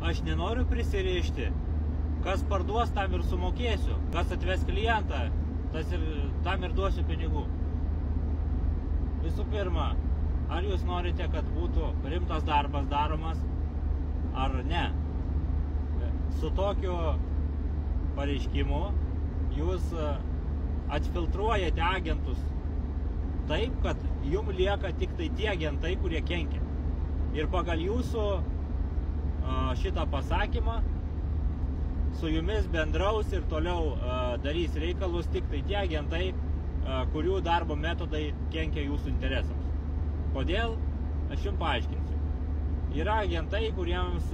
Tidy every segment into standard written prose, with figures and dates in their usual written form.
aš nenoriu prisirišti. Kas parduos, tam ir sumokėsiu. Kas atves klientą, tam ir duosiu pinigų. Visų pirma, ar jūs norite, kad būtų rimtas darbas daromas, ar ne? Su tokiu pareiškimu jūs atfiltruojate agentus taip, kad jum lieka tik tai tie agentai, kurie kenkia. Ir pagal jūsų šitą pasakymą su jumis bendraus ir toliau darys reikalus tik tai tie agentai, kurių darbo metodai kenkia jūsų interesams. Kodėl? Aš jums paaiškinsiu. Yra agentai, kuriems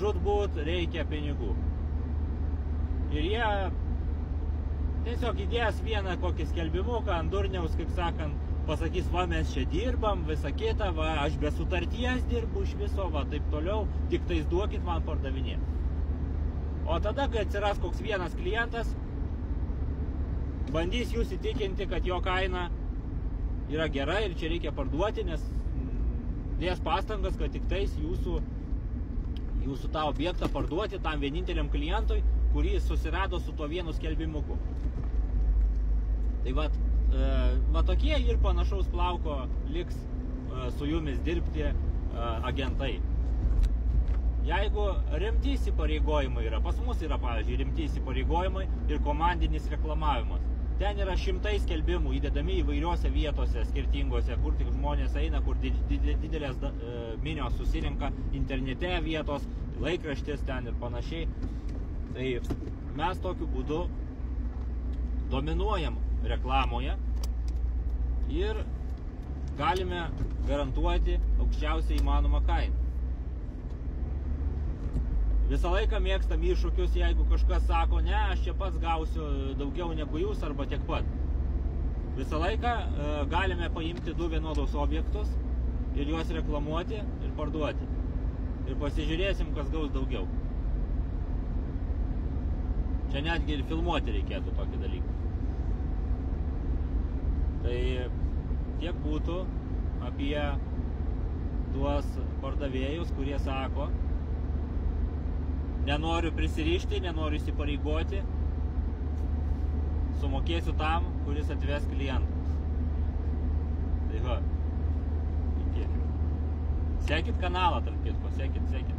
žūtbūt reikia pinigų. Ir jie tiesiog įdės vieną kokį skelbimuką ant durniaus, kaip sakant, pasakys, va, mes čia dirbam, visa kita, va, aš be sutarties dirbu iš viso, va, taip toliau, tik tais duokit man pardavinėti. O tada, kai atsiras koks vienas klientas, bandys jūs įtikinti, kad jo kaina yra gera ir čia reikia parduoti, nes dės pastangas, kad tik tais jūsų tą objektą parduoti tam vieninteliam klientui, kurį susirado su tuo vienu skelbimuku. Tai va tokie ir panašaus plauko liks su jumis dirbti agentai. Jeigu rimti įsipareigojimai yra, pas mus yra, pavyzdžiui, rimti įsipareigojimai ir komandinis reklamavimas. Ten yra šimtai skelbimų įdedami įvairiose vietose, skirtingose, kur tik žmonės eina, kur didelės minios susirinka, internete vietos, laikraštis ten ir panašiai. Tai mes tokiu būdu dominuojam reklamoje ir galime garantuoti aukščiausią įmanomą kainą. Visą laiką mėgstam iššūkius, jeigu kažkas sako, ne, aš čia pats gausiu daugiau negu jūs arba tiek pat. Visą laiką galime paimti du vienodus objektus ir juos reklamuoti ir parduoti. Ir pasižiūrėsim, kas gaus daugiau. Čia netgi ir filmuoti reikėtų tokį dalyką. Tai tiek būtų apie tuos pardavėjus, kurie sako, nenoriu prisirišti, nenoriu įsipareigoti, sumokėsiu tam, kuris atves klientus. Tai va, iki. Sekit kanalą, tarp kitko, sekit.